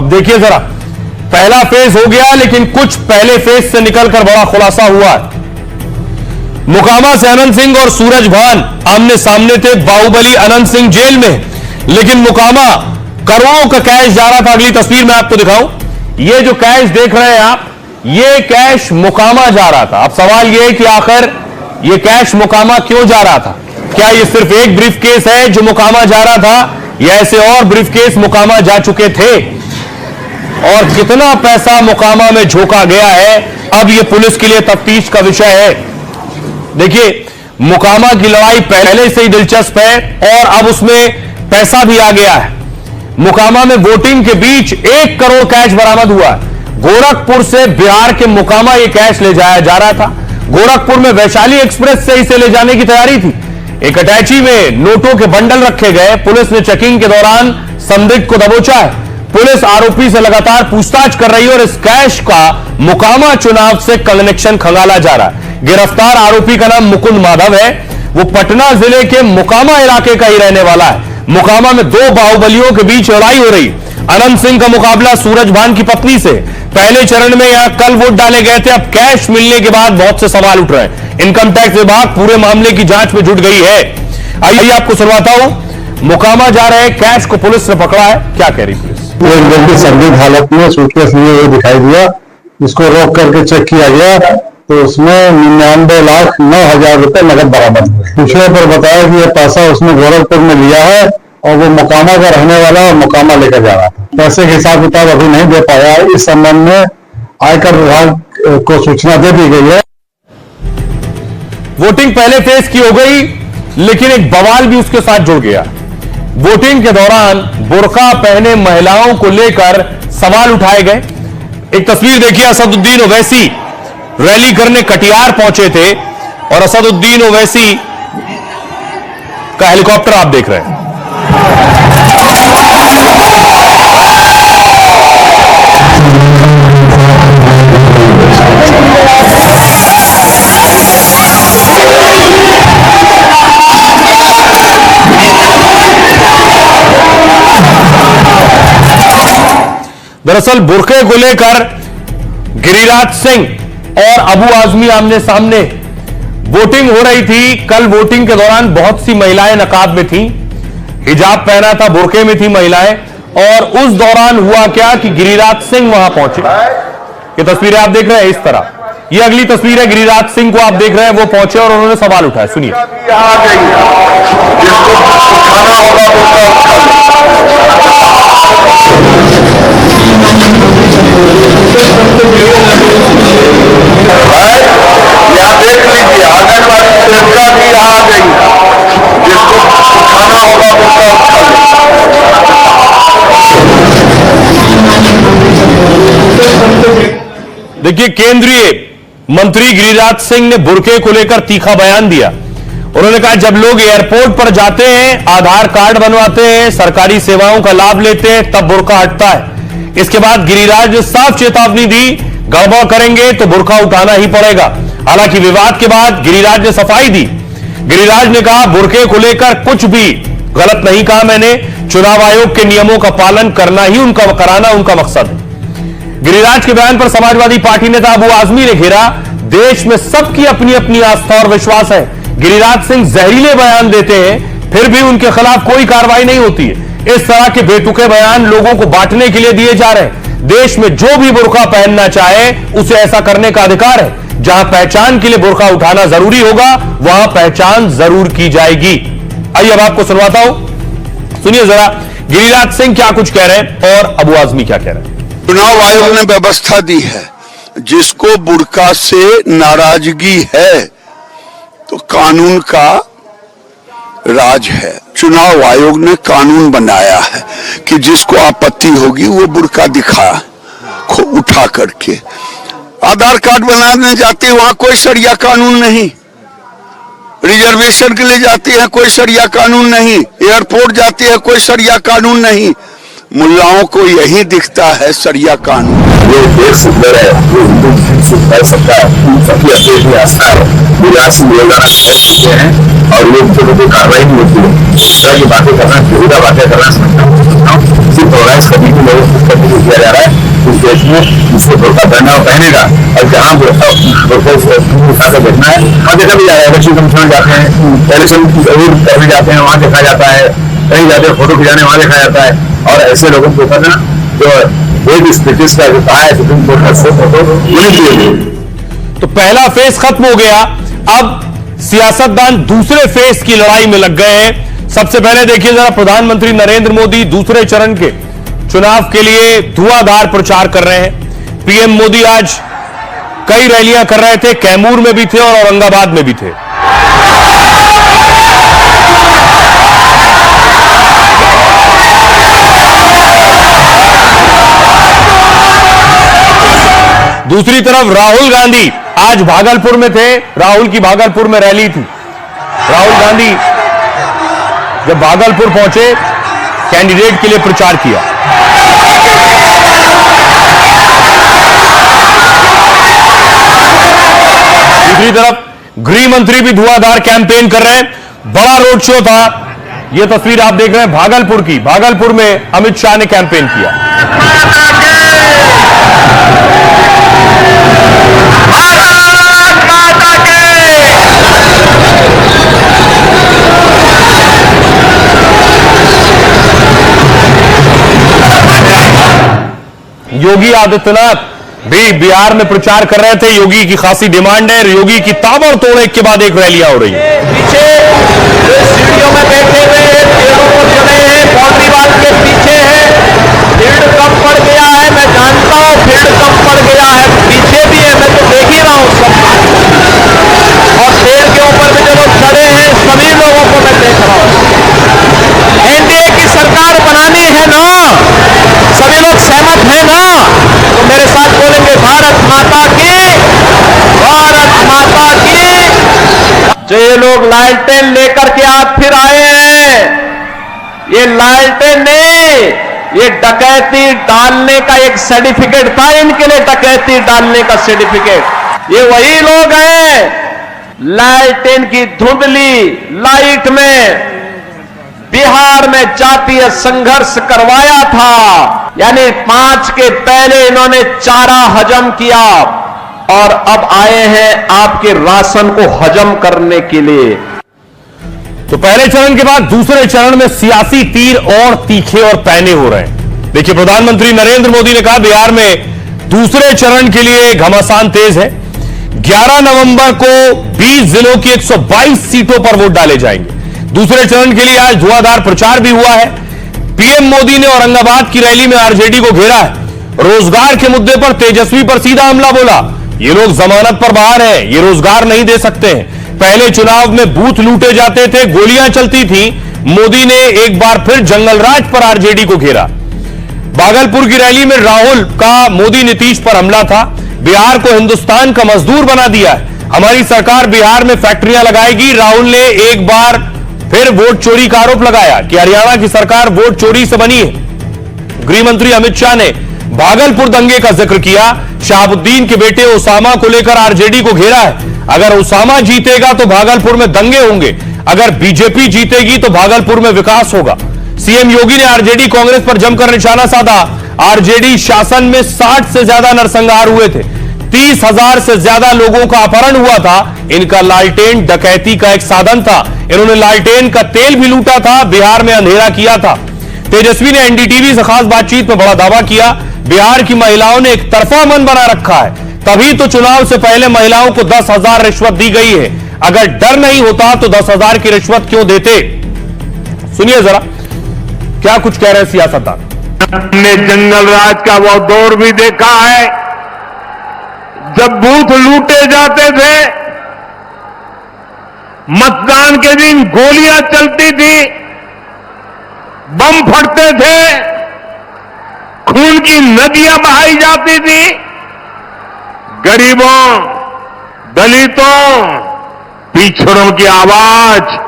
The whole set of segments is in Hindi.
अब देखिए जरा, पहला फेज हो गया, लेकिन कुछ पहले फेज से निकलकर बड़ा खुलासा हुआ है। मोकामा से अनंत सिंह और सूरज भान आमने सामने थे। बाहुबली अनंत सिंह जेल में, लेकिन मोकामा करोड़ों का कैश जा रहा था। अगली तस्वीर में आपको दिखाऊं, ये जो कैश देख रहे हैं आप, ये कैश मोकामा जा रहा था। अब सवाल ये है कि आखिर ये कैश मोकामा क्यों जा रहा था? क्या ये सिर्फ एक ब्रीफकेस है जो मोकामा जा रहा था, या ऐसे और ब्रीफकेस मोकामा जा चुके थे? और कितना पैसा मोकामा में झोंका गया है, अब यह पुलिस के लिए तफ्तीश का विषय है। देखिए, मोकामा की लड़ाई पहले से ही दिलचस्प है और अब उसमें पैसा भी आ गया है। मोकामा में वोटिंग के बीच 1 करोड़ कैश बरामद हुआ है। गोरखपुर से बिहार के मोकामा ये कैश ले जाया जा रहा था। गोरखपुर में वैशाली एक्सप्रेस से इसे ले जाने की तैयारी थी। एक अटैची में नोटों के बंडल रखे गए। पुलिस ने चेकिंग के दौरान संदिग्ध को दबोचा है। पुलिस आरोपी से लगातार पूछताछ कर रही है और इस कैश का मोकामा चुनाव से कनेक्शन खंगाला जा रहा है। गिरफ्तार आरोपी का नाम मुकुंद माधव है। वो पटना जिले के मोकामा इलाके का ही रहने वाला है। मोकामा में 2 बाहुबलियों के बीच लड़ाई हो रही। अनंत सिंह का मुकाबला सूरज भान की पत्नी से। पहले चरण में यहां कल वोट डाले गए थे। अब कैश मिलने के बाद बहुत से सवाल उठ रहे हैं। इनकम टैक्स विभाग पूरे मामले की जांच में जुट गई है। आइए आपको सुनवाता हूं, मोकामा जा रहे कैश को पुलिस ने पकड़ा है, क्या कह रही पुलिस? एक व्यक्ति संदिग्ध हालत में सूटकेस लिए हुए दिखाई दिया, जिसको रोक करके चेक किया गया तो उसमें 99,09,000 रुपए नगद बरामद हुए। पूछने पर बताया कि यह पैसा उसने गोरखपुर में लिया है और वो मोकामा का रहने वाला और मोकामा लेकर जा रहा था। पैसे के हिसाब किताब अभी नहीं दे पाया। इस संबंध में आयकर विभाग को सूचना दे दी गई है। वोटिंग पहले फेज की हो गई, लेकिन एक बवाल भी उसके साथ जुड़ गया। वोटिंग के दौरान बुर्का पहने महिलाओं को लेकर सवाल उठाए गए। एक तस्वीर देखिए, असदुद्दीन ओवैसी रैली करने कटिहार पहुंचे थे और असदुद्दीन ओवैसी का हेलीकॉप्टर आप देख रहे हैं। दरअसल बुर्के को लेकर गिरिराज सिंह और अबू आजमी आमने सामने। वोटिंग हो रही थी। कल वोटिंग के दौरान बहुत सी महिलाएं नकाब में थीं, हिजाब पहना था, बुर्के में थी महिलाएं। और उस दौरान हुआ क्या कि गिरिराज सिंह वहां पहुंचे। ये तस्वीरें आप देख रहे हैं इस तरह। ये अगली तस्वीर है, गिरिराज सिंह को आप देख रहे हैं, वो पहुंचे और उन्होंने सवाल उठाया। सुनिए। यहाँ देख लीजिए, आंगनबाड़ी सेविका भी आ गई, जिसको उठाना होगा उसका उठा ले। देखिए, केंद्रीय मंत्री गिरिराज सिंह ने बुर्के को लेकर तीखा बयान दिया। उन्होंने कहा, जब लोग एयरपोर्ट पर जाते हैं, आधार कार्ड बनवाते हैं, सरकारी सेवाओं का लाभ लेते हैं, तब बुर्का हटता है। इसके बाद गिरिराज ने साफ चेतावनी दी, गड़बड़ करेंगे तो बुर्का उठाना ही पड़ेगा। हालांकि विवाद के बाद गिरिराज ने सफाई दी। गिरिराज ने कहा, बुर्के को लेकर कुछ भी गलत नहीं कहा मैंने। चुनाव आयोग के नियमों का पालन कराना उनका मकसद है। गिरिराज के बयान पर समाजवादी पार्टी नेता अबू आजमी ने घेरा। देश में सबकी अपनी अपनी आस्था और विश्वास है। गिरिराज सिंह जहरीले बयान देते हैं, फिर भी उनके खिलाफ कोई कार्रवाई नहीं होती है। इस तरह के बेतुके बयान लोगों को बांटने के लिए दिए जा रहे हैं। देश में जो भी बुर्का पहनना चाहे उसे ऐसा करने का अधिकार है। जहां पहचान के लिए बुर्का उठाना जरूरी होगा, वहां पहचान जरूर की जाएगी। आइए अब आपको सुनवाता हूं, सुनिए जरा गिरिराज सिंह क्या कुछ कह रहे हैं और अबू आजमी क्या कह रहे हैं। चुनाव आयोग ने व्यवस्था दी है, जिसको बुर्का से नाराजगी है तो कानून का राज है। चुनाव आयोग ने कानून बनाया है कि जिसको आपत्ति होगी वो बुर्का दिखा उठा करके। आधार कार्ड बनाने जाते हैं, वहां कोई शरिया कानून नहीं। रिजर्वेशन के लिए जाते हैं, कोई शरिया कानून नहीं। एयरपोर्ट जाते हैं, कोई शरिया कानून नहीं। मुल्लाओं को यही दिखता है सरिया कानून। ये देश सुंदर है, ये हिंदू सुंदर सबका सबकी अपनी अपनी आस्था है। गुजरात से लोग आना सकते हैं और ये उनसे कोई कार्रवाई नहीं होती है। इस तरह की बातें करना, बेहुदा बातें करना समझता हूँ सिर्फ ऑर्गेनाइज करने के लोगों को करने को किया जा रहा है। इस देश में जिसको धोखा पहना और पहनेगा और जहाँ उठाकर देखना है वहाँ देखा भी जा रहा है। इलेक्शन कमीशन जाते हैं, इलेक्शन करने जाते हैं, वहाँ देखा जाता है, कहीं जाते हैं फोटो खिंचाने, वहाँ देखा जाता है। और ऐसे लोगों को करना जो एक स्पीचिस का जो कहा है सुप्रीम कोर्ट का फोटो उन्हीं के लिए। तो पहला फेज खत्म हो गया, अब सियासतदान दूसरे फेज की लड़ाई में लग गए हैं। सबसे पहले देखिए जरा, प्रधानमंत्री नरेंद्र मोदी दूसरे चरण के चुनाव के लिए धुआंधार प्रचार कर रहे हैं। पीएम मोदी आज कई रैलियां कर रहे थे, कैमूर में भी थे और औरंगाबाद में भी थे। दूसरी तरफ राहुल गांधी आज भागलपुर में थे, राहुल की भागलपुर में रैली थी। राहुल गांधी जब भागलपुर पहुंचे, कैंडिडेट के लिए प्रचार किया। दूसरी तरफ गृह मंत्री भी धुआंधार कैंपेन कर रहे हैं। बड़ा रोड शो था, यह तस्वीर आप देख रहे हैं भागलपुर की। भागलपुर में अमित शाह ने कैंपेन किया। योगी आदित्यनाथ भी बिहार में प्रचार कर रहे थे। योगी की खासी डिमांड है, योगी की ताबड़तोड़ एक के बाद एक रैलियां हो रही है। पीछे सीढ़ियों में बैठे हुए पेड़ों को चुने हैं, बाउंड्री वाल के पीछे है। भीड़ कम पड़ गया है, मैं जानता हूं भीड़ कम पड़ गया है, पीछे भी है, मैं तो देख ही रहा हूं सब। और पेड़ के ऊपर में जो लोग खड़े हैं सभी लोगों को मैं देख रहा हूं। एनडीए की सरकार बनानी है ना, सभी लोग सहमत हैं ना, तो मेरे साथ बोलेंगे भारत माता की, भारत माता की। जो ये लोग लालटेन लेकर के आप फिर आए हैं, ये लालटेन नहीं, ये डकैती डालने का एक सर्टिफिकेट था इनके लिए, डकैती डालने का सर्टिफिकेट। ये वही लोग हैं लालटेन की धुंधली लाइट में बिहार में जातीय संघर्ष करवाया था, यानी 5 के पहले इन्होंने चारा हजम किया और अब आए हैं आपके राशन को हजम करने के लिए। तो पहले चरण के बाद दूसरे चरण में सियासी तीर और तीखे और पैने हो रहे हैं। देखिए, प्रधानमंत्री नरेंद्र मोदी ने कहा बिहार में दूसरे चरण के लिए घमासान तेज है। 11 नवंबर को 20 जिलों की 122 सीटों पर वोट डाले जाएंगे। दूसरे चरण के लिए आज धुआंधार प्रचार भी हुआ है। पीएम मोदी ने औरंगाबाद की रैली में आरजेडी को घेरा है। रोजगार के मुद्दे पर तेजस्वी पर सीधा हमला बोला। ये लोग जमानत पर बाहर हैं, ये रोजगार नहीं दे सकते हैं। पहले चुनाव में बूथ लूटे जाते थे, गोलियां चलती थी। मोदी ने एक बार फिर जंगलराज पर आरजेडी को घेरा। भागलपुर की रैली में राहुल का मोदी नीतीश पर हमला था। बिहार को हिंदुस्तान का मजदूर बना दिया है, हमारी सरकार बिहार में फैक्ट्रियां लगाएगी। राहुल ने एक बार फिर वोट चोरी का आरोप लगाया कि हरियाणा की सरकार वोट चोरी से बनी है। गृह मंत्री अमित शाह ने भागलपुर दंगे का जिक्र किया। शहाबुद्दीन के बेटे ओसामा को लेकर आरजेडी को घेरा है। अगर ओसामा जीतेगा तो भागलपुर में दंगे होंगे, अगर बीजेपी जीतेगी तो भागलपुर में विकास होगा। सीएम योगी ने आरजेडी कांग्रेस पर जमकर निशाना साधा। आरजेडी शासन में 60 से ज्यादा नरसंहार हुए थे, 30,000 से ज्यादा लोगों का अपहरण हुआ था। इनका लालटेन डकैती का एक साधन था। इन्होंने लालटेन का तेल भी लूटा था, बिहार में अंधेरा किया था। तेजस्वी ने एनडीटीवी से खास बातचीत में बड़ा दावा किया। बिहार की महिलाओं ने एक तरफा मन बना रखा है, तभी तो चुनाव से पहले महिलाओं को 10,000 रिश्वत दी गई है। अगर डर नहीं होता तो 10,000 की रिश्वत क्यों देते? सुनिए जरा क्या कुछ कह रहे हैं सियासतदान। हमने जंगल राज का वो दौर भी देखा है जब बूथ लूटे जाते थे, मतदान के दिन गोलियां चलती थी, बम फटते थे, खून की नदियां बहाई जाती थी, गरीबों, दलितों, पिछड़ों की आवाज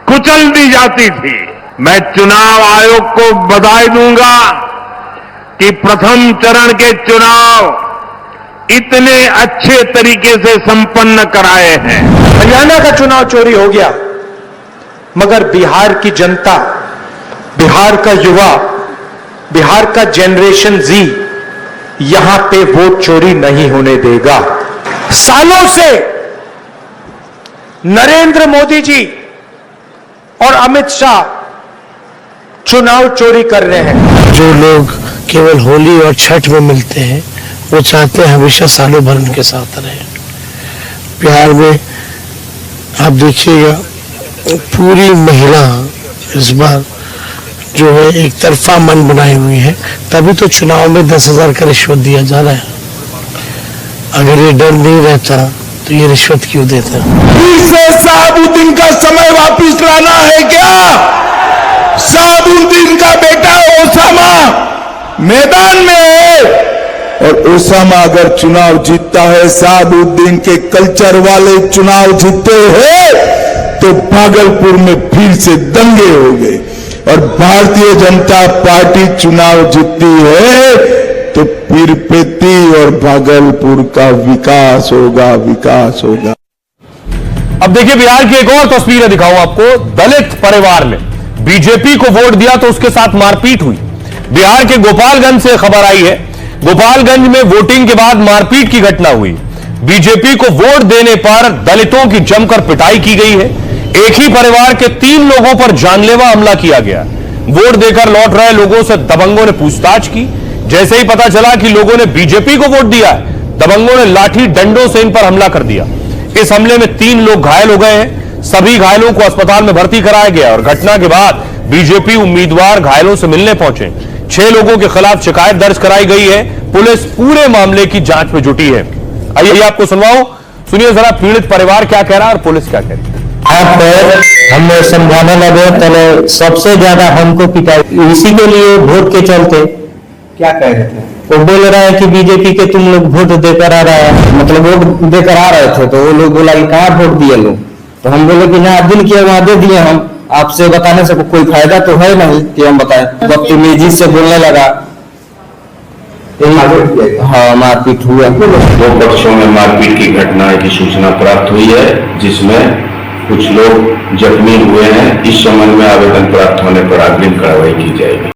कुचल दी जाती थी। मैं चुनाव आयोग को बधाई दूंगा कि प्रथम चरण के चुनाव इतने अच्छे तरीके से संपन्न कराए हैं। हरियाणा का चुनाव चोरी हो गया, मगर बिहार की जनता, बिहार का युवा, बिहार का जनरेशन जी यहां पे वोट चोरी नहीं होने देगा। सालों से नरेंद्र मोदी जी और अमित शाह चुनाव चोरी कर रहे हैं। जो लोग केवल होली और छठ में मिलते हैं, वो चाहते हैं हमेशा सालों भर उनके साथ रहे। बिहार में आप देखिएगा पूरी महिला इस बार जो है एक तरफा मन बनाई हुई है, तभी तो चुनाव में 10,000 का रिश्वत दिया जा रहा है। अगर ये डर नहीं रहता तो ये रिश्वत क्यों देता? फिर से शहाबुद्दीन का समय वापिस लाना है क्या? शहाबुद्दीन का बेटा ओसामा मैदान में है, और ओसामा अगर चुनाव जीतता है, शहाबुद्दीन के कल्चर वाले चुनाव जीतते हैं, तो भागलपुर में फिर से दंगे हो गए। और भारतीय जनता पार्टी चुनाव जीतती है तो पीरपेती और भागलपुर का विकास होगा, विकास होगा। अब देखिए बिहार की एक और तस्वीरें दिखाऊं आपको। दलित परिवार ने बीजेपी को वोट दिया तो उसके साथ मारपीट हुई। बिहार के गोपालगंज से खबर आई है, गोपालगंज में वोटिंग के बाद मारपीट की घटना हुई। बीजेपी को वोट देने पर दलितों की जमकर पिटाई की गई है। एक ही परिवार के 3 लोगों पर जानलेवा हमला किया गया। वोट देकर लौट रहे लोगों से दबंगों ने पूछताछ की। जैसे ही पता चला कि लोगों ने बीजेपी को वोट दिया है, दबंगों ने लाठी डंडों से इन पर हमला कर दिया। इस हमले में 3 लोग घायल हो गए हैं। सभी घायलों को अस्पताल में भर्ती कराया गया और घटना के बाद बीजेपी उम्मीदवार घायलों से मिलने पहुंचे। 6 लोगों के खिलाफ शिकायत दर्ज कराई गई है। पुलिस पूरे मामले की जांच में जुटी है। आइए आपको सुनवाऊं, सुनिए जरा पीड़ित परिवार क्या कह रहा है और पुलिस क्या कह रही है। आप हमें समझाने लगे, पहले सबसे ज्यादा हमको पिटाई, इसी के लिए वोट के चलते। क्या कह रहे थे? वो बोल रहा है कि बीजेपी के तुम लोग वोट देकर आ रहा है, मतलब वोट देकर आ रहे थे, तो वो लोग बोला कि कहाँ वोट दिए लोग, तो हम बोले कि ना दिल किया वहां दे दिए, हम आपसे बताने से कोई फायदा तो है नहीं कि हम बताएं। बदतमीजी से बोलने लगा, हाँ मारपीट हुआ। 2 पक्षों में मारपीट की घटना की सूचना प्राप्त हुई है, जिसमें कुछ लोग जख्मी हुए हैं। इस संबंध में आवेदन प्राप्त होने पर अग्रिम कार्रवाई की जाएगी।